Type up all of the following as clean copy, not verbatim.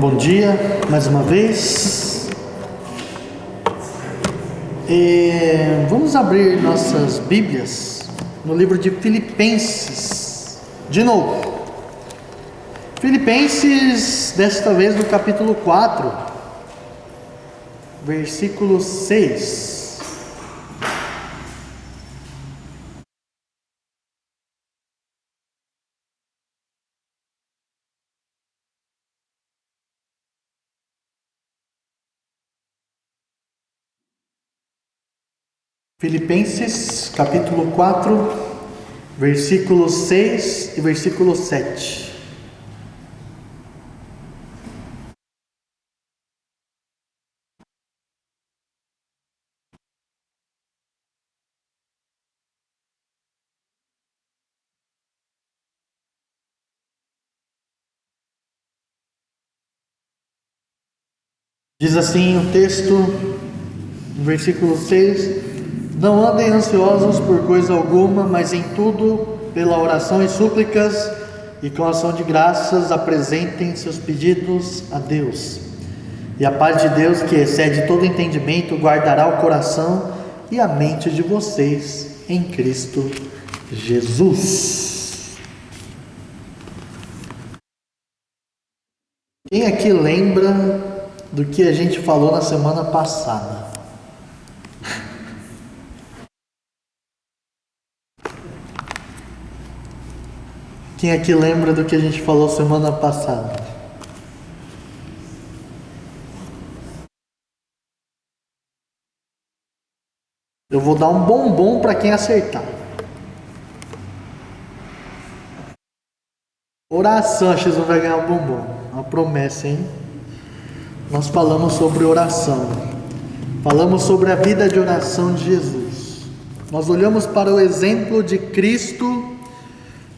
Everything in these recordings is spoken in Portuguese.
Bom dia, mais uma vez. Vamos abrir nossas Bíblias no livro de Filipenses, de novo. Filipenses, desta vez no capítulo 4, versículo 6. Filipenses, capítulo 4, versículo 6 e versículo 7. Diz assim o texto, no versículo 6: Não andem ansiosos por coisa alguma, mas em tudo, pela oração e súplicas e com ação de graças, apresentem seus pedidos a Deus. E a paz de Deus, que excede todo entendimento, guardará o coração e a mente de vocês em Cristo Jesus. Quem aqui lembra do que a gente falou na semana passada? Quem aqui lembra do que a gente falou semana passada? Eu vou dar um bombom para quem acertar. Oração, Jesus vai ganhar um bombom. Uma promessa, hein? Nós falamos sobre oração. Falamos sobre a vida de oração de Jesus. Nós olhamos para o exemplo de Cristo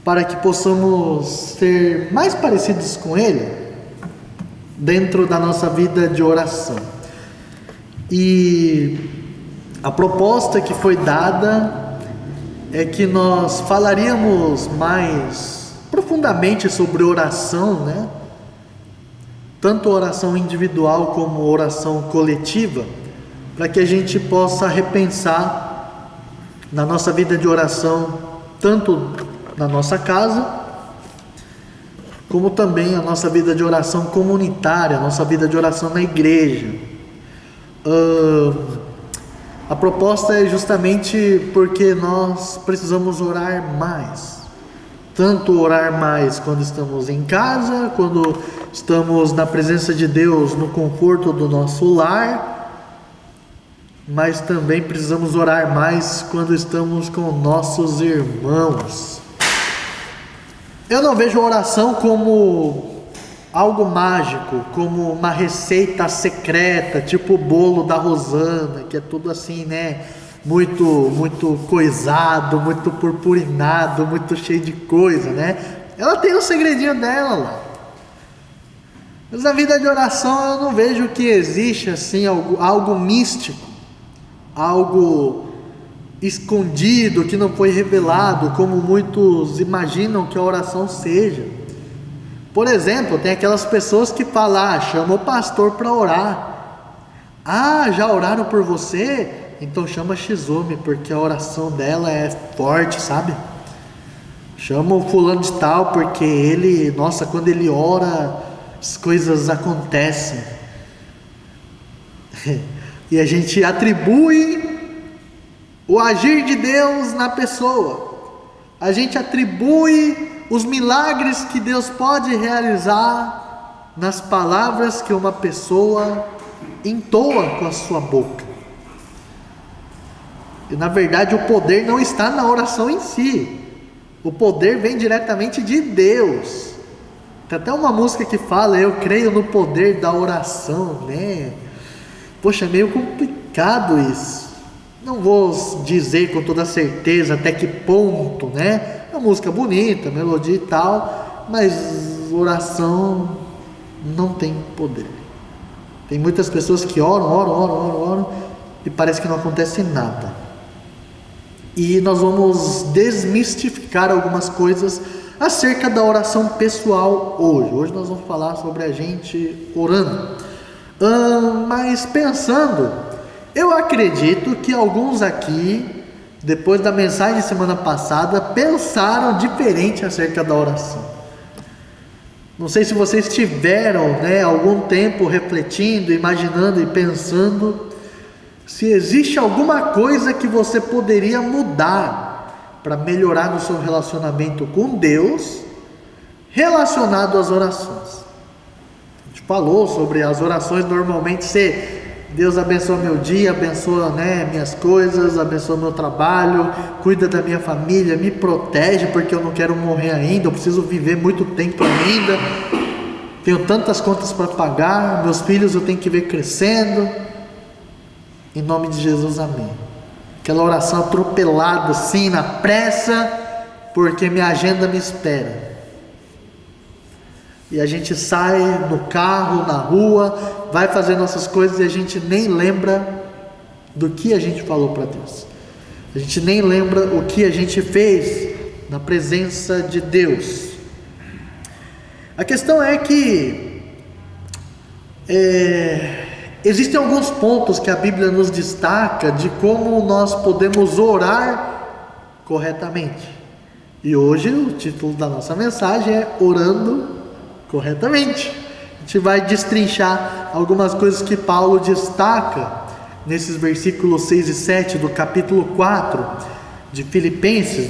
para que possamos ser mais parecidos com Ele dentro da nossa vida de oração. E a proposta que foi dada é que nós falaríamos mais profundamente sobre oração, né? Tanto oração individual como oração coletiva, para que a gente possa repensar na nossa vida de oração, tanto na nossa casa, como também a nossa vida de oração comunitária, a nossa vida de oração na igreja. A proposta é justamente porque nós precisamos orar mais. Tanto orar mais quando estamos em casa, quando estamos na presença de Deus, no conforto do nosso lar, mas também precisamos orar mais quando estamos com nossos irmãos. Eu não vejo a oração como algo mágico, como uma receita secreta, tipo o bolo da Rosana, que é tudo assim, né? Muito coisado, muito purpurinado, muito cheio de coisa, né? Ela tem um segredinho dela lá. Mas na vida de oração eu não vejo que existe assim algo místico, algo escondido, que não foi revelado, como muitos imaginam que a oração seja. Por exemplo, tem aquelas pessoas que falam, chama o pastor para orar. Já oraram por você? Então chama X-Homem, porque a oração dela é forte, sabe? Chama o fulano de tal, porque ele, quando ele ora, as coisas acontecem. E a gente atribui o agir de Deus na pessoa. A gente atribui os milagres que Deus pode realizar nas palavras que uma pessoa entoa com a sua boca. E na verdade o poder não está na oração em si. O poder vem diretamente de Deus. Tem até uma música que fala, eu creio no poder da oração, né? Poxa, é meio complicado isso. Não vou dizer com toda certeza até que ponto, né? É uma música bonita, melodia e tal, mas oração não tem poder. Tem muitas pessoas que oram e parece que não acontece nada. E nós vamos desmistificar algumas coisas acerca da oração pessoal hoje. Hoje nós vamos falar sobre a gente orando. Mas pensando, eu acredito que alguns aqui, depois da mensagem de semana passada, pensaram diferente acerca da oração. Não sei se vocês tiveram, algum tempo refletindo, imaginando e pensando se existe alguma coisa que você poderia mudar para melhorar no seu relacionamento com Deus, relacionado às orações. A gente falou sobre as orações normalmente ser: Deus abençoa meu dia, abençoa minhas coisas, abençoa meu trabalho, cuida da minha família, me protege porque eu não quero morrer ainda, eu preciso viver muito tempo ainda, tenho tantas contas para pagar, meus filhos eu tenho que ver crescendo. Em nome de Jesus, amém. Aquela oração atropelada assim, na pressa, porque minha agenda me espera. E a gente sai no carro, na rua, vai fazer nossas coisas e a gente nem lembra do que a gente falou para Deus. A gente nem lembra o que a gente fez na presença de Deus. A questão é que existem alguns pontos que a Bíblia nos destaca de como nós podemos orar corretamente. E hoje o título da nossa mensagem é Orando Corretamente. A gente vai destrinchar algumas coisas que Paulo destaca nesses versículos 6 e 7 do capítulo 4 de Filipenses,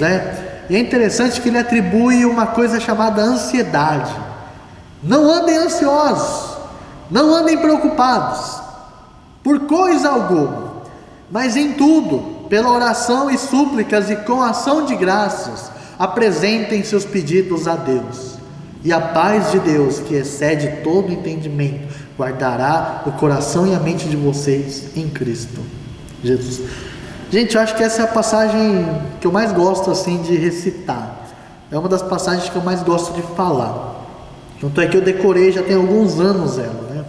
E é interessante que ele atribui uma coisa chamada ansiedade. Não andem ansiosos, não andem preocupados por coisa alguma, mas em tudo, pela oração e súplicas e com ação de graças, apresentem seus pedidos a Deus. E a paz de Deus, que excede todo entendimento, guardará o coração e a mente de vocês em Cristo Jesus. Gente, eu acho que essa é a passagem que eu mais gosto assim de recitar. É uma das passagens que eu mais gosto de falar. Tanto é que eu decorei já tem alguns anos ela,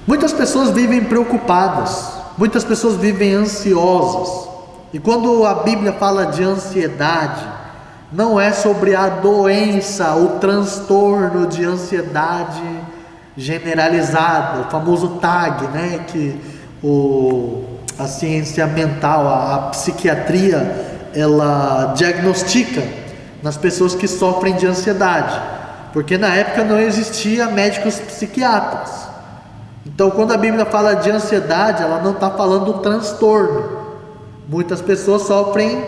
Muitas pessoas vivem preocupadas, muitas pessoas vivem ansiosas. E quando a Bíblia fala de ansiedade, não é sobre a doença, o transtorno de ansiedade generalizada, o famoso TAG, que a ciência mental, a psiquiatria, ela diagnostica nas pessoas que sofrem de ansiedade, porque na época não existia médicos psiquiatras. Então, quando a Bíblia fala de ansiedade, ela não está falando do transtorno. Muitas pessoas sofrem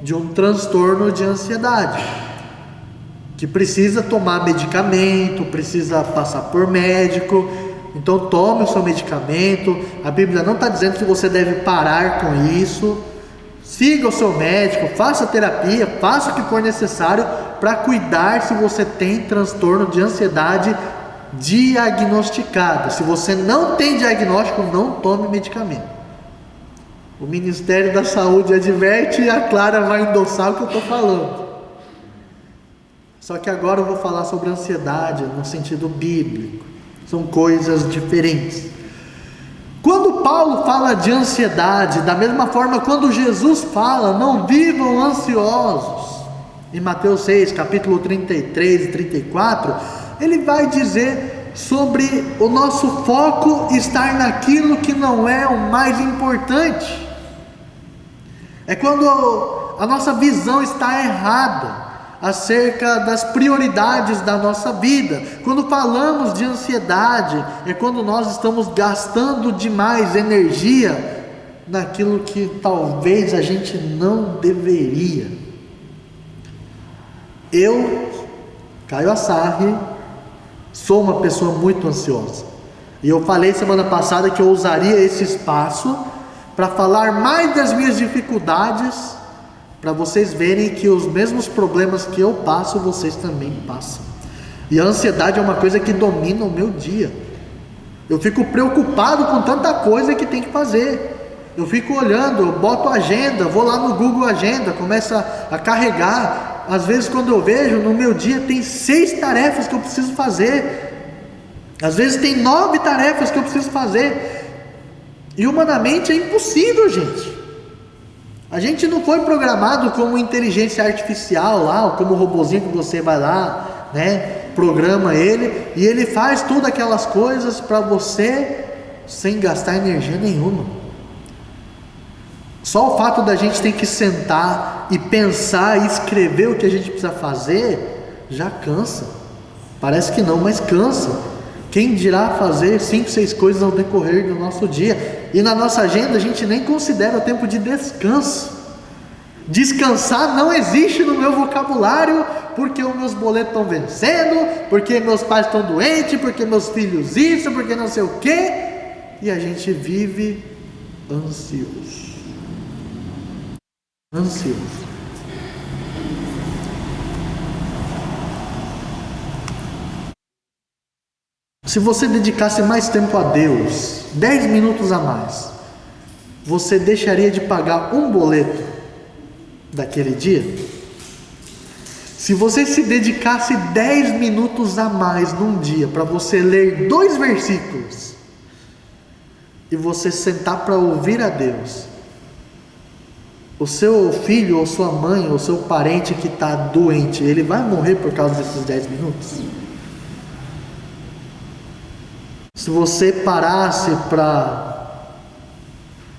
de um transtorno de ansiedade, que precisa tomar medicamento, precisa passar por médico. Então tome o seu medicamento. A Bíblia não está dizendo que você deve parar com isso. Siga o seu médico, faça terapia, faça o que for necessário para cuidar se você tem transtorno de ansiedade diagnosticado. Se você não tem diagnóstico, não tome medicamento. O Ministério da Saúde adverte e a Clara vai endossar o que eu estou falando. Só que agora eu vou falar sobre ansiedade no sentido bíblico. São coisas diferentes. Quando Paulo fala de ansiedade, da mesma forma quando Jesus fala, não vivam ansiosos, em Mateus 6, capítulo 33 e 34, ele vai dizer sobre o nosso foco estar naquilo que não é o mais importante. É quando a nossa visão está errada acerca das prioridades da nossa vida. Quando falamos de ansiedade, é quando nós estamos gastando demais energia naquilo que talvez a gente não deveria. Eu, Caio Assarri, sou uma pessoa muito ansiosa. E eu falei semana passada que eu usaria esse espaço para falar mais das minhas dificuldades, para vocês verem que os mesmos problemas que eu passo, vocês também passam. E a ansiedade é uma coisa que domina o meu dia. Eu fico preocupado com tanta coisa que tem que fazer. Eu fico olhando, eu boto agenda, vou lá no Google Agenda, começa a carregar. Às vezes quando eu vejo, no meu dia tem 6 tarefas que eu preciso fazer. Às vezes tem 9 tarefas que eu preciso fazer. E humanamente é impossível, gente. A gente não foi programado como inteligência artificial lá, ou como robozinho que você vai lá, né, programa ele, e ele faz todas aquelas coisas para você sem gastar energia nenhuma. Só o fato da gente ter que sentar e pensar e escrever o que a gente precisa fazer, já cansa. Parece que não, mas cansa. Quem dirá fazer 5, 6 coisas ao decorrer do nosso dia? E na nossa agenda a gente nem considera o tempo de descanso. Descansar não existe no meu vocabulário, porque os meus boletos estão vencendo, porque meus pais estão doentes, porque meus filhos isso, porque não sei o quê. E a gente vive ansioso. Ansioso. Se você dedicasse mais tempo a Deus, 10 minutos a mais, você deixaria de pagar um boleto daquele dia? Se você se dedicasse 10 minutos a mais num dia para você ler 2 versículos e você sentar para ouvir a Deus, o seu filho ou sua mãe ou seu parente que está doente, ele vai morrer por causa desses 10 minutos? Se você parasse para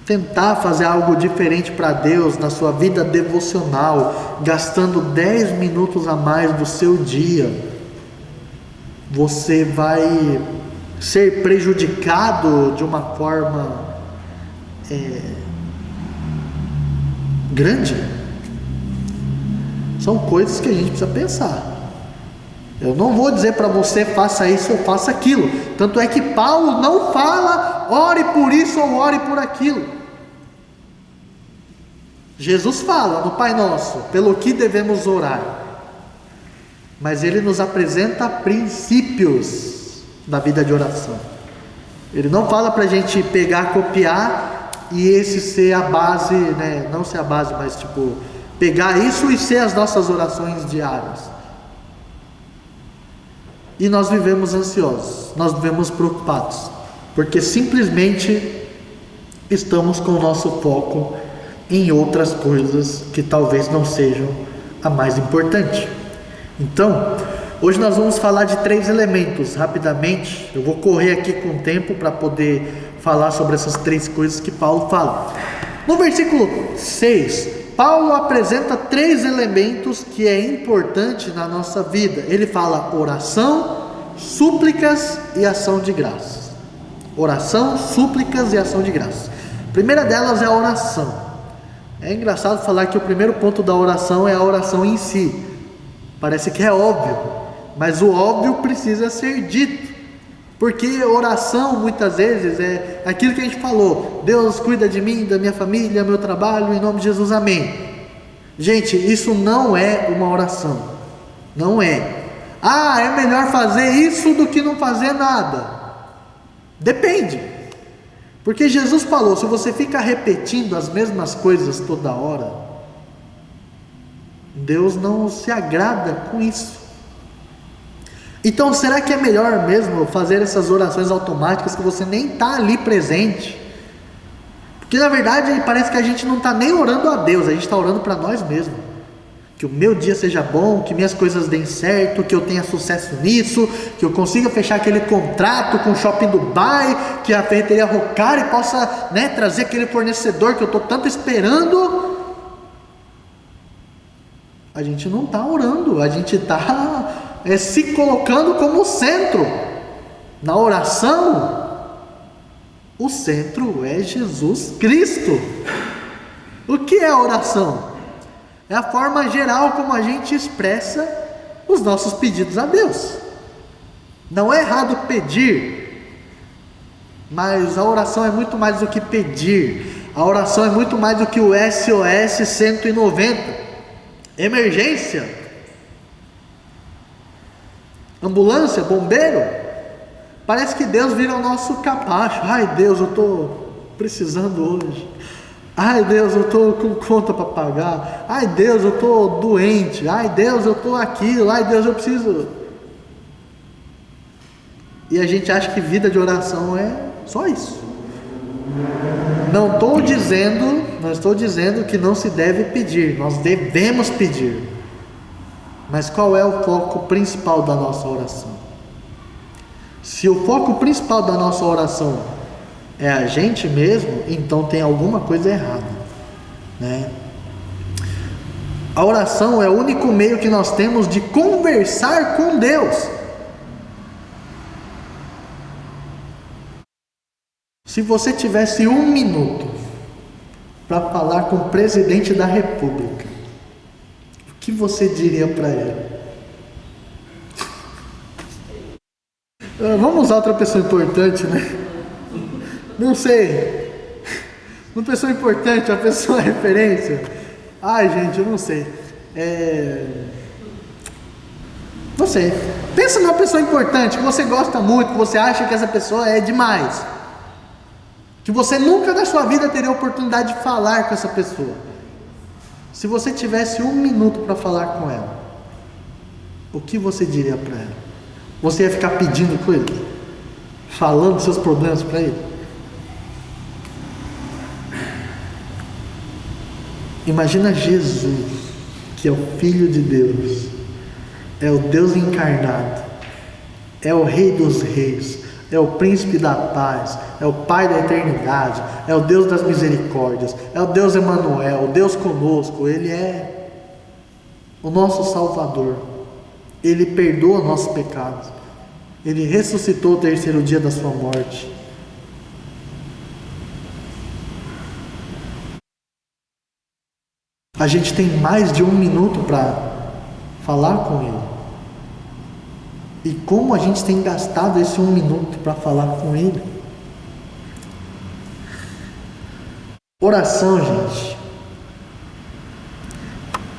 tentar fazer algo diferente para Deus na sua vida devocional, gastando 10 minutos a mais do seu dia, você vai ser prejudicado de uma forma grande. São coisas que a gente precisa pensar. Eu não vou dizer para você faça isso ou faça aquilo. Tanto é que Paulo não fala ore por isso ou ore por aquilo. Jesus fala no Pai Nosso pelo que devemos orar, mas ele nos apresenta princípios da vida de oração. Ele não fala para a gente pegar, copiar e esse ser a base, né? Não ser a base, mas tipo pegar isso e ser as nossas orações diárias. E nós vivemos ansiosos, nós vivemos preocupados, porque simplesmente estamos com o nosso foco em outras coisas que talvez não sejam a mais importante. Então, hoje nós vamos falar de 3 elementos, rapidamente. Eu vou correr aqui com o tempo para poder falar sobre essas 3 coisas que Paulo fala. No versículo 6, Paulo apresenta 3 elementos que é importante na nossa vida. Ele fala oração, súplicas e ação de graças. Oração, súplicas e ação de graças. A primeira delas é a oração. É engraçado falar que o primeiro ponto da oração é a oração em si. Parece que é óbvio, mas o óbvio precisa ser dito. Porque oração muitas vezes é aquilo que a gente falou: Deus cuida de mim, da minha família, meu trabalho, em nome de Jesus, amém. Gente, isso não é uma oração. Não é. Ah, é melhor fazer isso do que não fazer nada. Depende. Porque Jesus falou: se você fica repetindo as mesmas coisas toda hora, Deus não se agrada com isso. Então, será que é melhor mesmo fazer essas orações automáticas que você nem está ali presente? Porque na verdade parece que a gente não está nem orando a Deus, a gente está orando para nós mesmos. Que o meu dia seja bom, que minhas coisas deem certo, que eu tenha sucesso nisso, que eu consiga fechar aquele contrato com o Shopping Dubai, que a ferreteria Rocari possa, né, trazer aquele fornecedor que eu estou tanto esperando. A gente não está orando, a gente está se colocando como centro. Na oração, o centro é Jesus Cristo. O que é a oração? É a forma geral como a gente expressa os nossos pedidos a Deus. Não é errado pedir, mas a oração é muito mais do que pedir. A oração é muito mais do que o SOS 190. Emergência, ambulância, bombeiro. Parece que Deus vira o nosso capacho. Ai Deus, eu estou precisando hoje. Ai Deus, eu estou com conta para pagar. Ai Deus, eu estou doente. Ai Deus, eu estou aquilo. Ai Deus, eu preciso. E a gente acha que vida de oração é só isso. Não estou dizendo que não se deve pedir, nós devemos pedir. Mas qual é o foco principal da nossa oração? Se o foco principal da nossa oração é a gente mesmo, então tem alguma coisa errada, né? A oração é o único meio que nós temos de conversar com Deus. Se você tivesse 1 minuto para falar com o presidente da República, o que você diria para ele? Vamos usar outra pessoa importante, né? Não sei. Uma pessoa importante, uma pessoa referência. Ai, gente, eu não sei. Não sei. Pensa numa pessoa importante que você gosta muito, que você acha que essa pessoa é demais. Que você nunca na sua vida teria a oportunidade de falar com essa pessoa. Se você tivesse 1 minuto para falar com ela, o que você diria para ela? Você ia ficar pedindo coisas? Falando seus problemas para ele? Imagina Jesus, que é o Filho de Deus, é o Deus encarnado, é o Rei dos Reis, é o Príncipe da Paz, é o Pai da eternidade, é o Deus das misericórdias, é o Deus Emanuel, o Deus conosco. Ele é o nosso Salvador. Ele perdoa nossos pecados. Ele ressuscitou o 3º dia da sua morte. A gente tem mais de 1 minuto para falar com Ele. E como a gente tem gastado esse 1 minuto para falar com Ele? Oração, gente,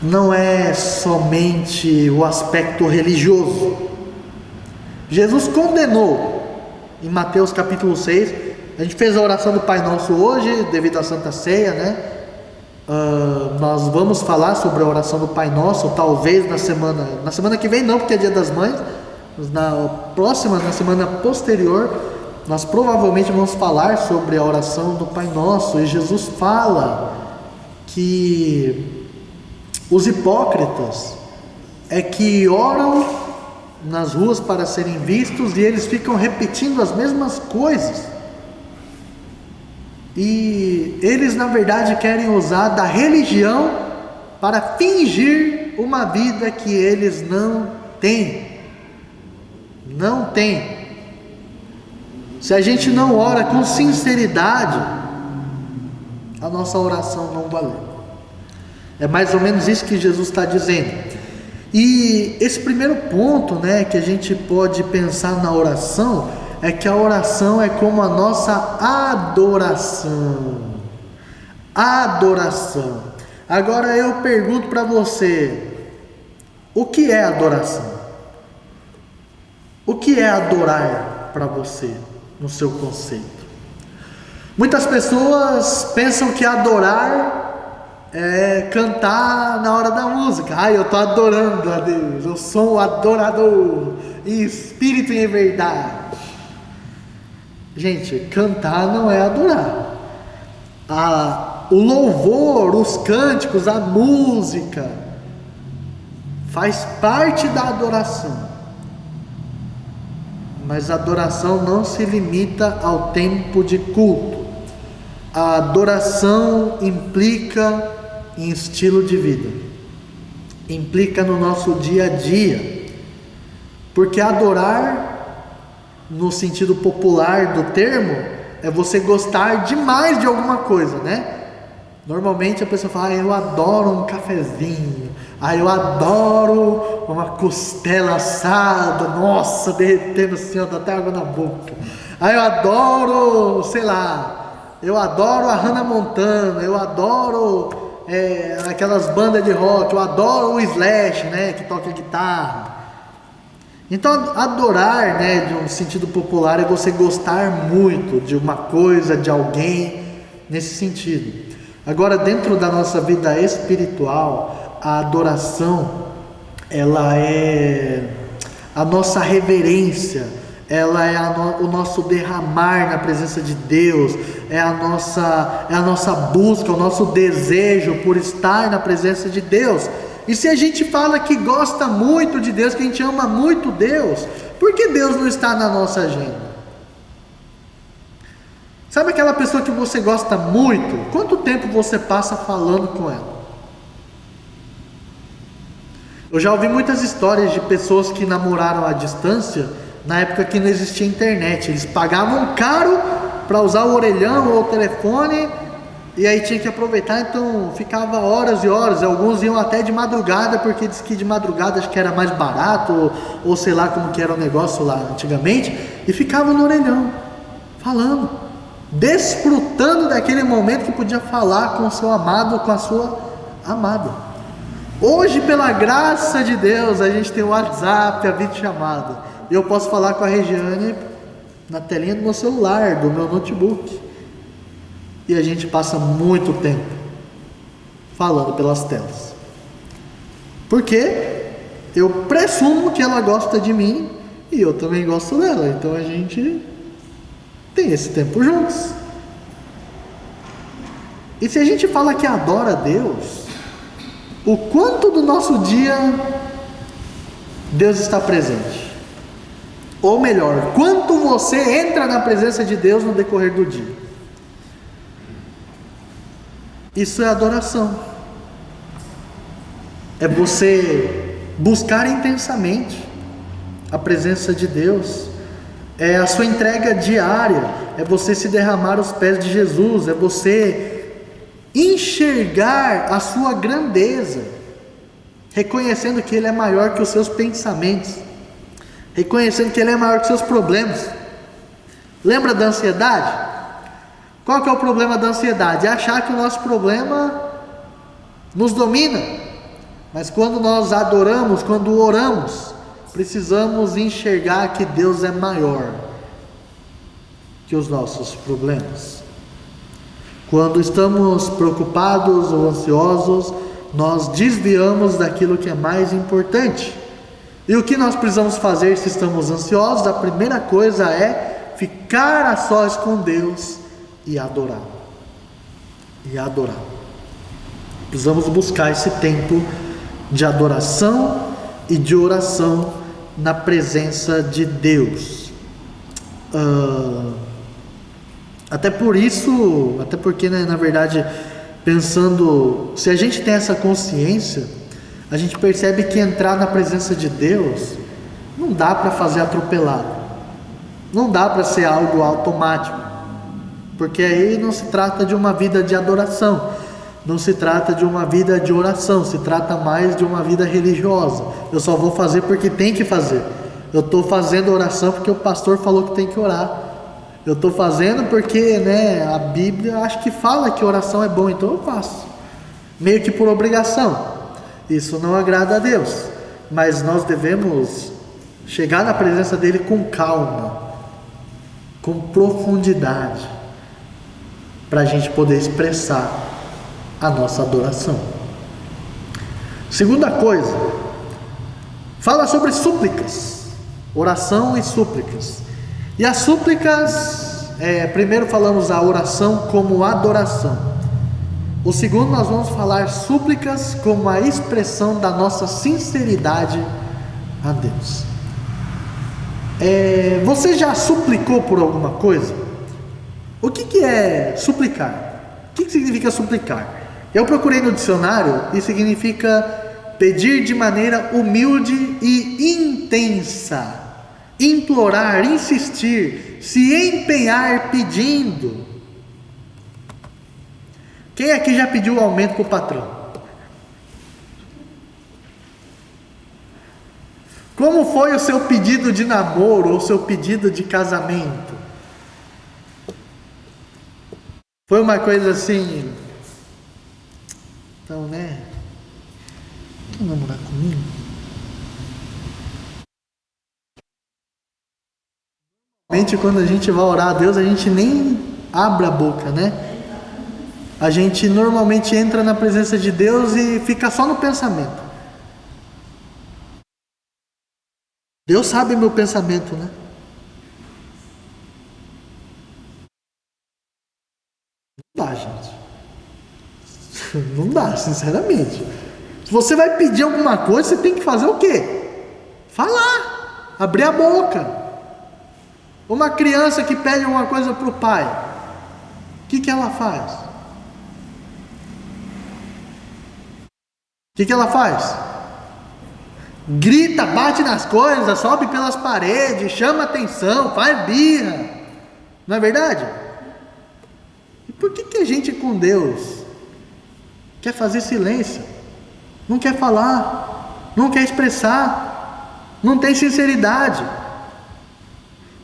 não é somente o aspecto religioso. Jesus condenou em Mateus capítulo 6. A gente fez a oração do Pai Nosso hoje, devido à Santa Ceia, né? Nós vamos falar sobre a oração do Pai Nosso, talvez na semana que vem não, porque é Dia das Mães. Na semana posterior, nós provavelmente vamos falar sobre a oração do Pai Nosso. E Jesus fala que os hipócritas é que oram nas ruas para serem vistos e eles ficam repetindo as mesmas coisas. E eles na verdade querem usar da religião para fingir uma vida que eles não têm. Não têm. Se a gente não ora com sinceridade, a nossa oração não valeu. É mais ou menos isso que Jesus está dizendo. E esse primeiro ponto, né, que a gente pode pensar na oração, é que a oração é como a nossa adoração. Adoração. Agora eu pergunto para você, o que é adoração? O que é adorar para você, no seu conceito? Muitas pessoas pensam que adorar é cantar na hora da música. Eu estou adorando a Deus, eu sou um adorador em espírito e em verdade. Gente, cantar não é adorar. O louvor, os cânticos, a música faz parte da adoração. Mas a adoração não se limita ao tempo de culto. A adoração implica em estilo de vida, implica no nosso dia a dia, porque adorar, no sentido popular do termo, é você gostar demais de alguma coisa, né? Normalmente a pessoa fala, eu adoro um cafezinho, eu adoro uma costela assada, nossa, derretendo assim, dá até água na boca. Eu adoro, sei lá, eu adoro a Hannah Montana, eu adoro aquelas bandas de rock, eu adoro o Slash, né, que toca guitarra. Então adorar, né, de um sentido popular, é você gostar muito de uma coisa, de alguém, nesse sentido. Agora, dentro da nossa vida espiritual, a adoração, ela é a nossa reverência, ela é o nosso derramar na presença de Deus, é a nossa busca, o nosso desejo por estar na presença de Deus. E se a gente fala que gosta muito de Deus, que a gente ama muito Deus, por que Deus não está na nossa agenda? Sabe aquela pessoa que você gosta muito? Quanto tempo você passa falando com ela? Eu já ouvi muitas histórias de pessoas que namoraram à distância, na época que não existia internet. Eles pagavam caro para usar o orelhão ou o telefone, e aí tinha que aproveitar, então ficava horas e horas. Alguns iam até de madrugada, porque diz que de madrugada acho que era mais barato, ou sei lá como que era o negócio lá antigamente, e ficavam no orelhão, falando, desfrutando daquele momento que podia falar com o seu amado, com a sua amada. Hoje, pela graça de Deus, a gente tem o WhatsApp, a videochamada. E eu posso falar com a Regiane na telinha do meu celular, do meu notebook. E a gente passa muito tempo falando pelas telas. Porque eu presumo que ela gosta de mim e eu também gosto dela. Então a gente tem esse tempo juntos. E se a gente fala que adora a Deus, o quanto do nosso dia Deus está presente? Ou melhor, quanto você entra na presença de Deus no decorrer do dia? Isso é adoração. É você buscar intensamente a presença de Deus. É a sua entrega diária. É você se derramar aos pés de Jesus. É você enxergar a sua grandeza, reconhecendo que Ele é maior que os seus pensamentos, reconhecendo que Ele é maior que os seus problemas. Lembra da ansiedade? Qual que é o problema da ansiedade? É achar que o nosso problema nos domina. Mas quando nós adoramos, quando oramos, precisamos enxergar que Deus é maior que os nossos problemas. Quando estamos preocupados ou ansiosos, nós desviamos daquilo que é mais importante. E o que nós precisamos fazer se estamos ansiosos? A primeira coisa é ficar a sós com Deus e adorar. E adorar. Precisamos buscar esse tempo de adoração e de oração na presença de Deus. Até porque, né, na verdade, pensando, se a gente tem essa consciência, a gente percebe que entrar na presença de Deus não dá para fazer atropelado, não dá para ser algo automático, porque aí não se trata de uma vida de adoração, não se trata de uma vida de oração, se trata mais de uma vida religiosa. Eu só vou fazer porque tem que fazer. Eu estou fazendo oração porque o pastor falou que tem que orar. Eu estou fazendo porque, né, a Bíblia acho que fala que oração é bom, então eu faço, meio que por obrigação. Isso não agrada a Deus, mas nós devemos chegar na presença dele com calma, com profundidade, para a gente poder expressar a nossa adoração. Segunda coisa, fala sobre súplicas, oração e súplicas. E as súplicas, primeiro falamos a oração como adoração. O segundo, nós vamos falar súplicas como a expressão da nossa sinceridade a Deus. Você já suplicou por alguma coisa? O que é suplicar? O que significa suplicar? Eu procurei no dicionário e significa pedir de maneira humilde e intensa, implorar, insistir, se empenhar pedindo. Quem aqui já pediu aumento para o patrão? Como foi o seu pedido de namoro ou o seu pedido de casamento? Foi uma coisa assim, então, né? Quer namorar comigo? Normalmente quando a gente vai orar a Deus, a gente nem abre a boca, né? A gente normalmente entra na presença de Deus e fica só no pensamento. Deus sabe meu pensamento, né? Não dá, gente. Não dá, sinceramente. Se você vai pedir alguma coisa, você tem que fazer o quê? Falar, abrir a boca. Uma criança que pede alguma coisa para o pai, o que ela faz? O que ela faz? Grita, bate nas coisas, sobe pelas paredes, chama atenção, faz birra. Não é verdade? E por que a gente com Deus quer fazer silêncio? Não quer falar, não quer expressar, não tem sinceridade.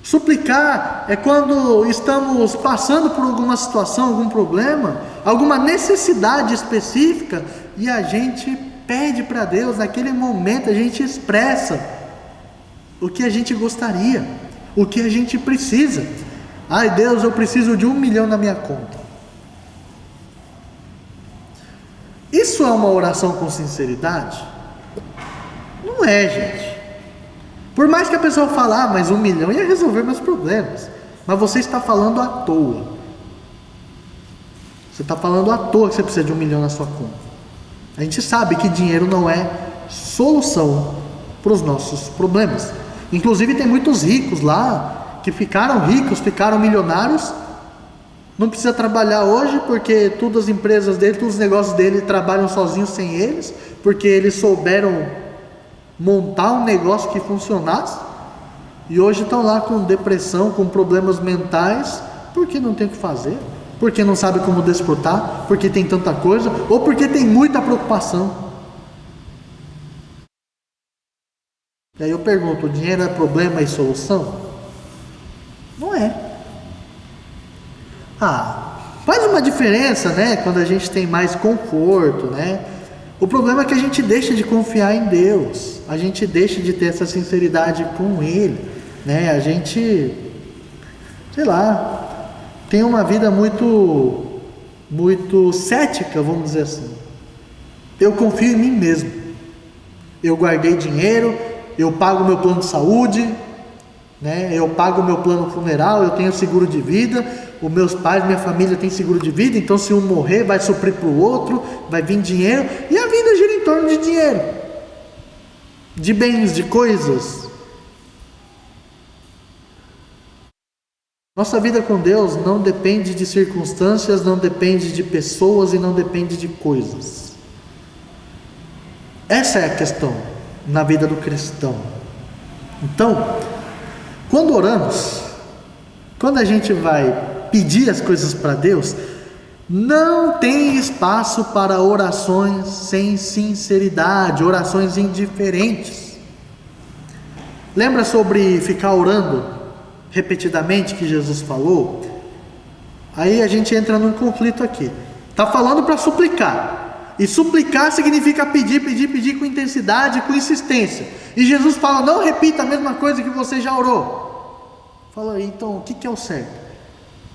Suplicar é quando estamos passando por alguma situação, algum problema, alguma necessidade específica, e a gente pede para Deus, naquele momento a gente expressa o que a gente gostaria, o que a gente precisa. Ai Deus, eu preciso de 1 milhão na minha conta. Isso é uma oração com sinceridade? Não é, gente. Por mais que a pessoa fale, mas 1 milhão ia resolver meus problemas, mas você está falando à toa. Você está falando à toa que você precisa de 1 milhão na sua conta. A gente sabe que dinheiro não é solução para os nossos problemas. Inclusive tem muitos ricos lá, que ficaram ricos, ficaram milionários, não precisa trabalhar hoje, porque todas as empresas dele, todos os negócios dele trabalham sozinhos sem eles, porque eles souberam montar um negócio que funcionasse, e hoje estão lá com depressão, com problemas mentais, porque não tem o que fazer, porque não sabe como desfrutar, porque tem tanta coisa, ou porque tem muita preocupação. E aí eu pergunto, o dinheiro é problema e solução? Não é. Faz uma diferença, né? Quando a gente tem mais conforto, né? O problema é que a gente deixa de confiar em Deus, a gente deixa de ter essa sinceridade com Ele, né? A gente, sei lá, tem uma vida muito cética, vamos dizer assim. Eu confio em mim mesmo. Eu guardei dinheiro, eu pago meu plano de saúde, né? Eu pago meu plano funeral, eu tenho seguro de vida, os meus pais, minha família tem seguro de vida, então se um morrer vai suprir para o outro, vai vir dinheiro, e a vida gira em torno de dinheiro, de bens, de coisas. Nossa vida com Deus não depende de circunstâncias, não depende de pessoas e não depende de coisas. Essa é a questão na vida do cristão. Então, quando oramos, quando a gente vai pedir as coisas para Deus, não tem espaço para orações sem sinceridade, orações indiferentes. Lembra sobre ficar orando repetidamente que Jesus falou? Aí a gente entra num conflito aqui. Está falando para suplicar, e suplicar significa pedir com intensidade, com insistência. E Jesus fala, não repita a mesma coisa que você já orou. Fala aí, então o que é o certo?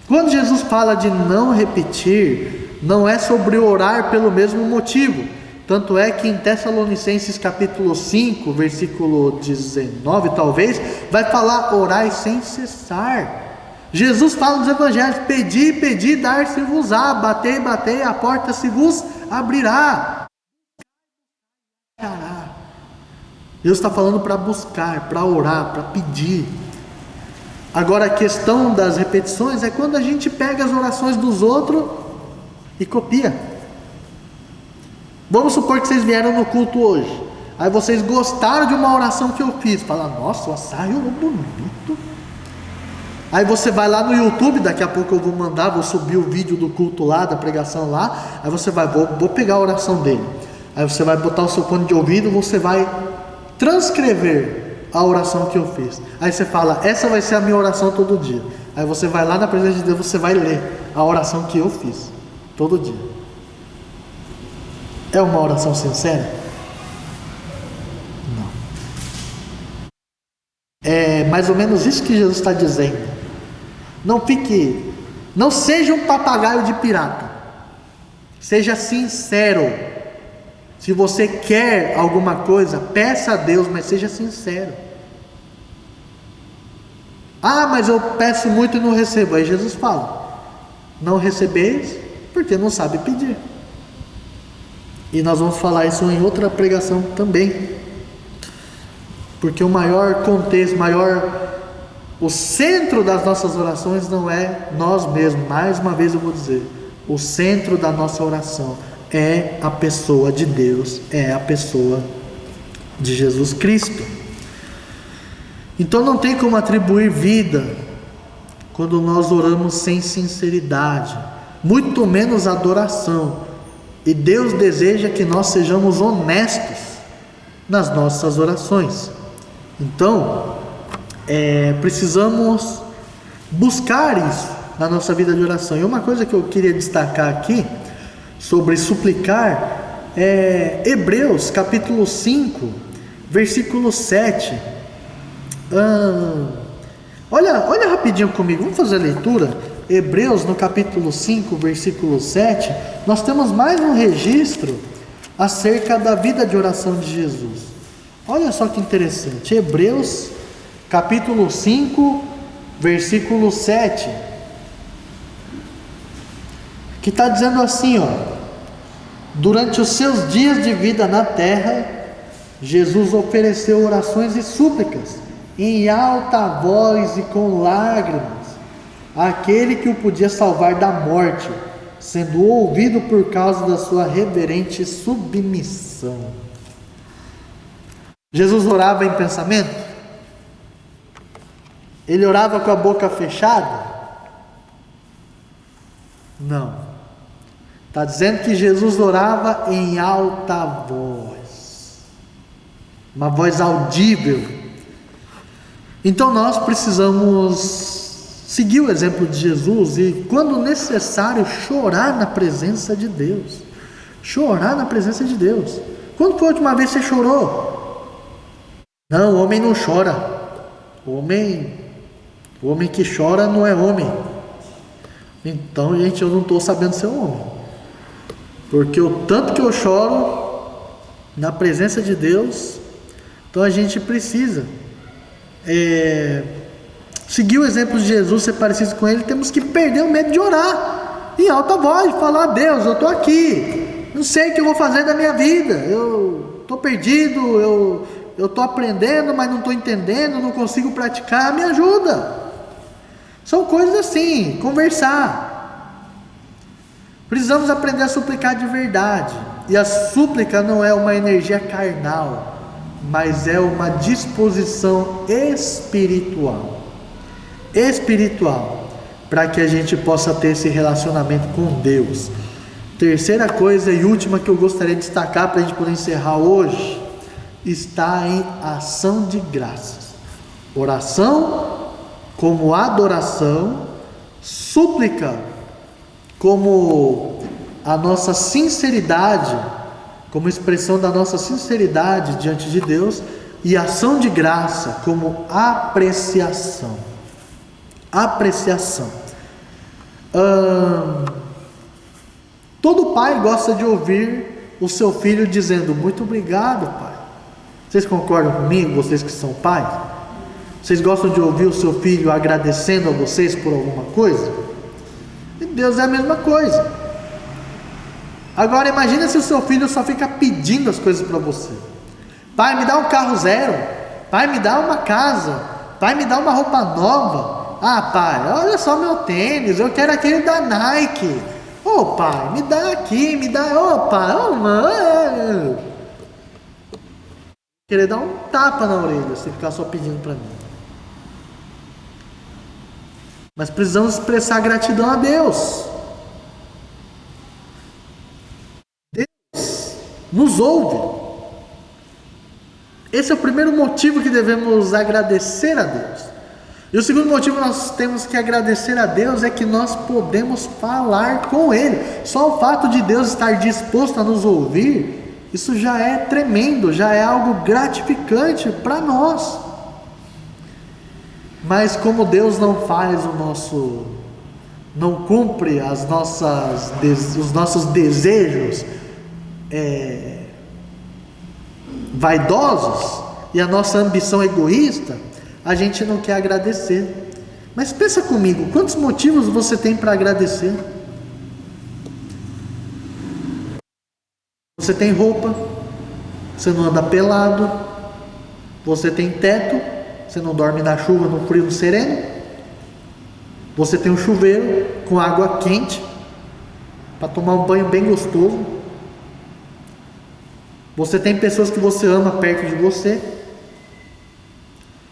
Quando Jesus fala de não repetir, não é sobre orar pelo mesmo motivo. Tanto é que em Tessalonicenses capítulo 5, versículo 19 talvez, vai falar orai sem cessar. Jesus fala nos evangelhos, pedi, dar-se-vos-á, batei, a porta se vos abrirá. Deus está falando para buscar, para orar, para pedir. Agora a questão das repetições é quando a gente pega as orações dos outros e copia. Vamos supor que vocês vieram no culto hoje, aí vocês gostaram de uma oração que eu fiz, fala, nossa, o Assai orou bonito. Aí você vai lá no YouTube, daqui a pouco eu vou mandar, vou subir o vídeo do culto lá, da pregação lá, aí você vai, vou pegar a oração dele, aí você vai botar o seu fone de ouvido, você vai transcrever a oração que eu fiz. Aí você fala, essa vai ser a minha oração todo dia. Aí você vai lá na presença de Deus, você vai ler a oração que eu fiz todo dia. É uma oração sincera? Não. É mais ou menos isso que Jesus está dizendo. Não seja um papagaio de pirata. Seja sincero. Se você quer alguma coisa, peça a Deus, mas seja sincero. Mas eu peço muito e não recebo. Aí Jesus fala, não recebeis porque não sabe pedir. E nós vamos falar isso em outra pregação também. Porque o maior contexto, o centro das nossas orações não é nós mesmos. Mais uma vez eu vou dizer, o centro da nossa oração é a pessoa de Deus, é a pessoa de Jesus Cristo. Então não tem como atribuir vida quando nós oramos sem sinceridade, muito menos adoração. E Deus deseja que nós sejamos honestos nas nossas orações. Então, precisamos buscar isso na nossa vida de oração. E uma coisa que eu queria destacar aqui sobre suplicar é Hebreus capítulo 5, versículo 7. Olha rapidinho comigo, vamos fazer a leitura. Hebreus no capítulo 5, versículo 7. Nós temos mais um registro acerca da vida de oração de Jesus. Olha só que interessante, Hebreus capítulo 5, versículo 7, que está dizendo assim, durante os seus dias de vida na terra, Jesus ofereceu orações e súplicas, em alta voz e com lágrimas, àquele que o podia salvar da morte, sendo ouvido por causa da sua reverente submissão. Jesus orava em pensamento? Ele orava com a boca fechada? Não. Está dizendo que Jesus orava em alta voz, uma voz audível. Então nós precisamos seguir o exemplo de Jesus e, quando necessário, chorar na presença de Deus. Chorar na presença de Deus. Quando foi a última vez que você chorou? Não, o homem não chora. O homem que chora não é homem. Então, gente, eu não estou sabendo ser homem. Porque o tanto que eu choro na presença de Deus, então a gente precisa seguir o exemplo de Jesus, ser parecido com Ele. Temos que perder o medo de orar em alta voz, falar: Deus, eu estou aqui, não sei o que eu vou fazer da minha vida, eu estou perdido, eu estou aprendendo, mas não estou entendendo, não consigo praticar, me ajuda. São coisas assim, conversar. Precisamos aprender a suplicar de verdade. E a súplica não é uma energia carnal, mas é uma disposição espiritual. Para que a gente possa ter esse relacionamento com Deus. Terceira coisa e última que eu gostaria de destacar para a gente poder encerrar hoje, está em ação de graças. Oração como adoração, súplica como a nossa sinceridade, como expressão da nossa sinceridade diante de Deus, e ação de graça como apreciação. Todo pai gosta de ouvir o seu filho dizendo: muito obrigado, pai. Vocês concordam comigo, vocês que são pais? Vocês gostam de ouvir o seu filho agradecendo a vocês por alguma coisa? E Deus é a mesma coisa. Agora imagina se o seu filho só fica pedindo as coisas para você. Pai, me dá um carro zero. Pai, me dá uma casa. Pai, me dá uma roupa nova. Ah, pai, olha só meu tênis, eu quero aquele da Nike. Ô, pai, me dá aqui, me dá. Ô, pai, ô, mãe. Querer dar um tapa na orelha se ficar só pedindo para mim. Mas precisamos expressar gratidão a Deus. Deus nos ouve. Esse é o primeiro motivo que devemos agradecer a Deus. E o segundo motivo que nós temos que agradecer a Deus é que nós podemos falar com Ele. Só o fato de Deus estar disposto a nos ouvir, isso já é tremendo, já é algo gratificante para nós. Mas como Deus não faz não cumpre os nossos desejos vaidosos e a nossa ambição egoísta, a gente não quer agradecer. Mas pensa comigo, quantos motivos você tem para agradecer? Você tem roupa, você não anda pelado, você tem teto, você não dorme na chuva, no frio, no sereno, você tem um chuveiro com água quente para tomar um banho bem gostoso, você tem pessoas que você ama perto de você,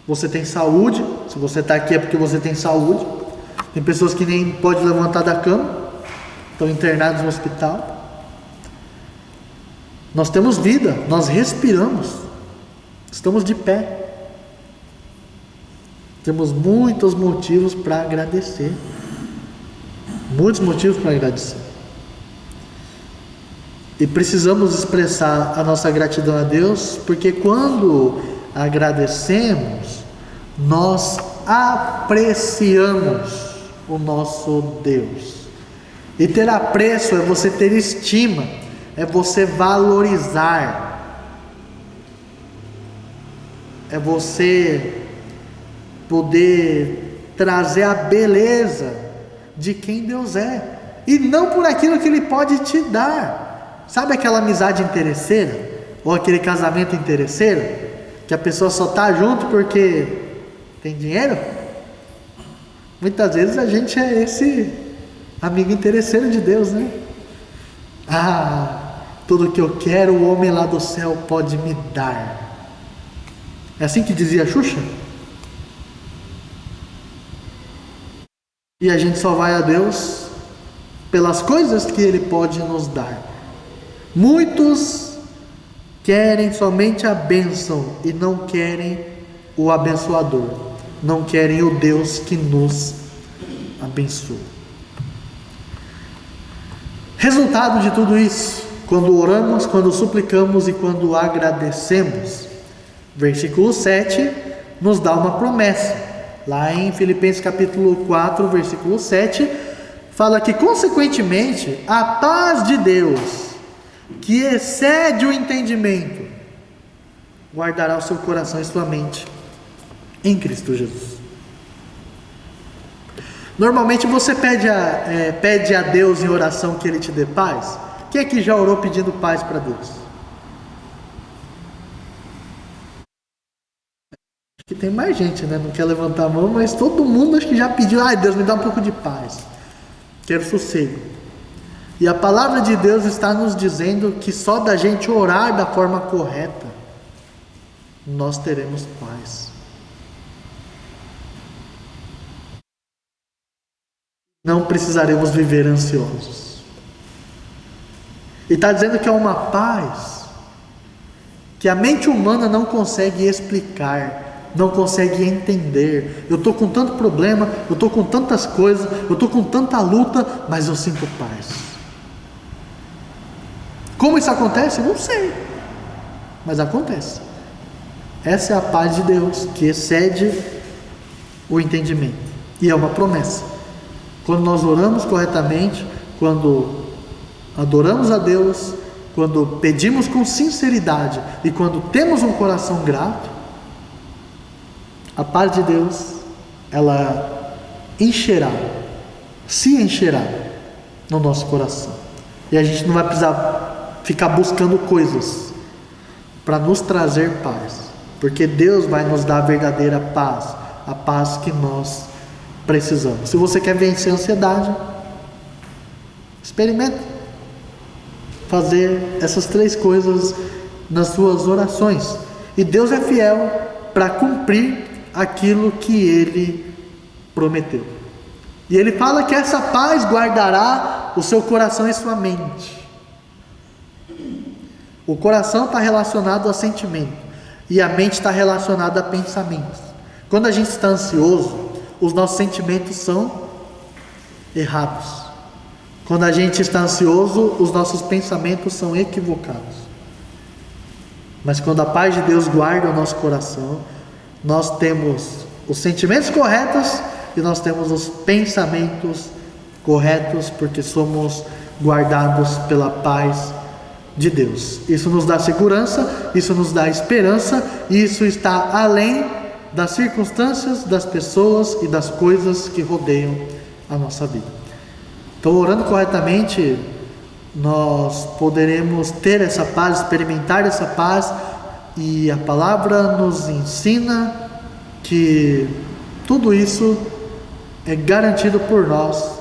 você tem saúde, se você está aqui é porque você tem saúde. Tem pessoas que nem podem levantar da cama, estão internados no hospital. Nós temos vida, nós respiramos, estamos de pé. Temos muitos motivos para agradecer. Muitos motivos para agradecer. E precisamos expressar a nossa gratidão a Deus, porque quando agradecemos, nós apreciamos o nosso Deus. E ter apreço é você ter estima, é você valorizar, é você poder trazer a beleza de quem Deus é, e não por aquilo que Ele pode te dar. Sabe aquela amizade interesseira? Ou aquele casamento interesseiro? Que a pessoa só está junto porque tem dinheiro? Muitas vezes a gente é esse amigo interesseiro de Deus, né? Tudo que eu quero o homem lá do céu pode me dar. É assim que dizia a Xuxa? E a gente só vai a Deus pelas coisas que Ele pode nos dar. Muitos querem somente a bênção e não querem o abençoador, não querem o Deus que nos abençoa. Resultado de tudo isso, quando oramos, quando suplicamos e quando agradecemos, versículo 7 nos dá uma promessa. Lá em Filipenses capítulo 4, versículo 7, fala que consequentemente a paz de Deus, que excede o entendimento, guardará o seu coração e sua mente em Cristo Jesus. Normalmente você pede a Deus em oração que Ele te dê paz. Quem é que já orou pedindo paz para Deus? Acho que tem mais gente, né? Não quer levantar a mão, mas todo mundo acho que já pediu. Ai, Deus, me dá um pouco de paz, quero sossego. E a palavra de Deus está nos dizendo que só da gente orar da forma correta, nós teremos paz. Não precisaremos viver ansiosos. E está dizendo que é uma paz que a mente humana não consegue explicar, não consegue entender. Eu estou com tanto problema, eu estou com tantas coisas, eu estou com tanta luta, mas eu sinto paz. Como isso acontece? Não sei, mas acontece. Essa é a paz de Deus, que excede o entendimento, e é uma promessa. Quando nós oramos corretamente, quando adoramos a Deus, quando pedimos com sinceridade e quando temos um coração grato, a paz de Deus, ela se encherá no nosso coração. E a gente não vai precisar ficar buscando coisas para nos trazer paz, porque Deus vai nos dar a verdadeira paz, a paz que nós precisamos. Se você quer vencer a ansiedade, experimente fazer essas 3 coisas nas suas orações, e Deus é fiel para cumprir aquilo que Ele prometeu. E Ele fala que essa paz guardará o seu coração e sua mente. O coração está relacionado a sentimento, e a mente está relacionada a pensamentos. Quando a gente está ansioso, os nossos sentimentos são errados. Quando a gente está ansioso, os nossos pensamentos são equivocados. Mas quando a paz de Deus guarda o nosso coração, nós temos os sentimentos corretos e nós temos os pensamentos corretos, porque somos guardados pela paz de Deus. Isso nos dá segurança, isso nos dá esperança, e isso está além das circunstâncias, das pessoas e das coisas que rodeiam a nossa vida. Então, orando corretamente, nós poderemos ter essa paz, experimentar essa paz, e a palavra nos ensina que tudo isso é garantido por nós,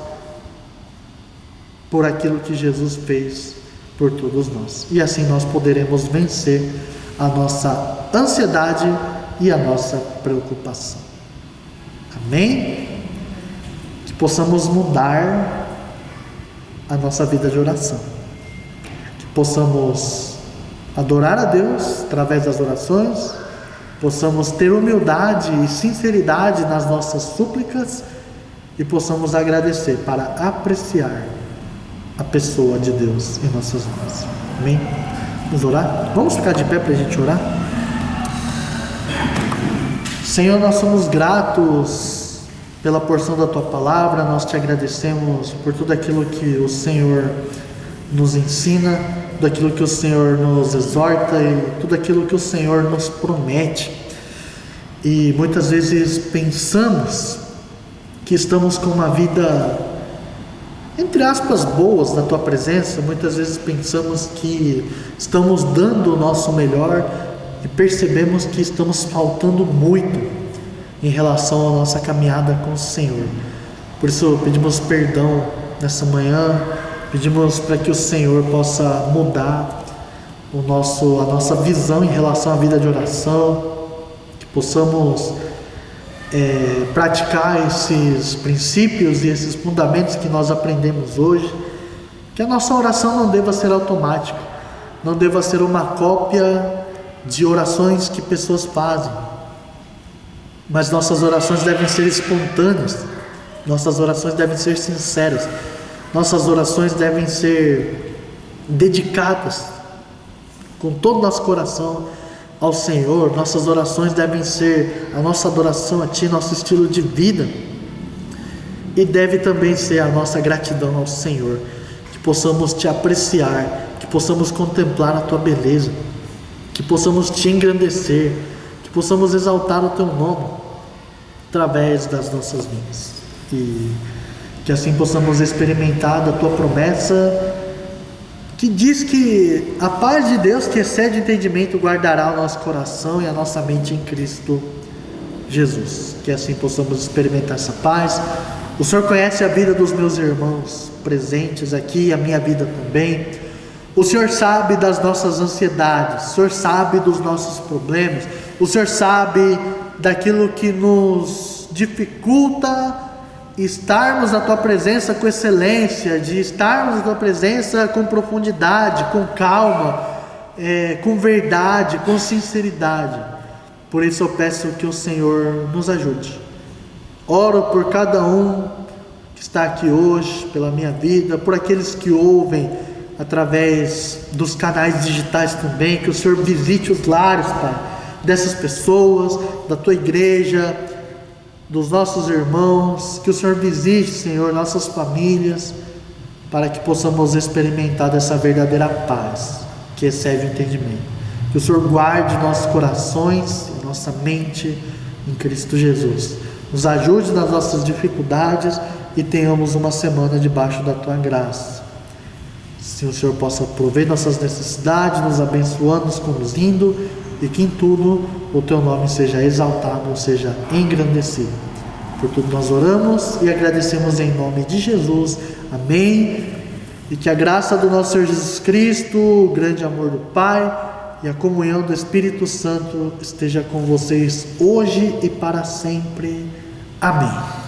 por aquilo que Jesus fez por todos nós, e assim nós poderemos vencer a nossa ansiedade e a nossa preocupação. Amém? Que possamos mudar a nossa vida de oração, que possamos adorar a Deus através das orações, possamos ter humildade e sinceridade nas nossas súplicas e possamos agradecer para apreciar a pessoa de Deus em nossas vidas. Amém? Vamos orar? Vamos ficar de pé para a gente orar? Senhor, nós somos gratos pela porção da Tua Palavra, nós Te agradecemos por tudo aquilo que o Senhor nos ensina, tudo aquilo que o Senhor nos exorta e tudo aquilo que o Senhor nos promete. E muitas vezes pensamos que estamos com uma vida, entre aspas, boas na Tua presença. Muitas vezes pensamos que estamos dando o nosso melhor e percebemos que estamos faltando muito em relação à nossa caminhada com o Senhor. Por isso pedimos perdão nessa manhã, pedimos para que o Senhor possa mudar a nossa visão em relação à vida de oração, que possamos praticar esses princípios e esses fundamentos que nós aprendemos hoje, que a nossa oração não deva ser automática, não deva ser uma cópia de orações que pessoas fazem, mas nossas orações devem ser espontâneas, nossas orações devem ser sinceras, nossas orações devem ser dedicadas com todo o nosso coração ao Senhor. Nossas orações devem ser a nossa adoração a Ti, nosso estilo de vida, e deve também ser a nossa gratidão ao Senhor, que possamos Te apreciar, que possamos contemplar a Tua beleza, que possamos Te engrandecer, que possamos exaltar o Teu nome através das nossas vidas, e que assim possamos experimentar da Tua promessa, que diz que a paz de Deus, que excede o entendimento, guardará o nosso coração e a nossa mente em Cristo Jesus. Que assim possamos experimentar essa paz. O Senhor conhece a vida dos meus irmãos presentes aqui, a minha vida também. O Senhor sabe das nossas ansiedades, o Senhor sabe dos nossos problemas, o Senhor sabe daquilo que nos dificulta estarmos na Tua presença com excelência, de estarmos na Tua presença com profundidade, com calma, com verdade, com sinceridade. Por isso eu peço que o Senhor nos ajude. Oro por cada um que está aqui hoje, pela minha vida, por aqueles que ouvem através dos canais digitais também, que o Senhor visite os lares, Pai, dessas pessoas, da Tua igreja, dos nossos irmãos, que o Senhor visite, Senhor, nossas famílias, para que possamos experimentar dessa verdadeira paz, que excede o entendimento. Que o Senhor guarde nossos corações e nossa mente em Cristo Jesus. Nos ajude nas nossas dificuldades e tenhamos uma semana debaixo da Tua graça. Se o Senhor possa prover nossas necessidades, nos abençoando, nos conduzindo, e que em tudo o Teu nome seja exaltado, seja engrandecido. Por tudo nós oramos e agradecemos em nome de Jesus. Amém. E que a graça do nosso Senhor Jesus Cristo, o grande amor do Pai e a comunhão do Espírito Santo esteja com vocês hoje e para sempre. Amém.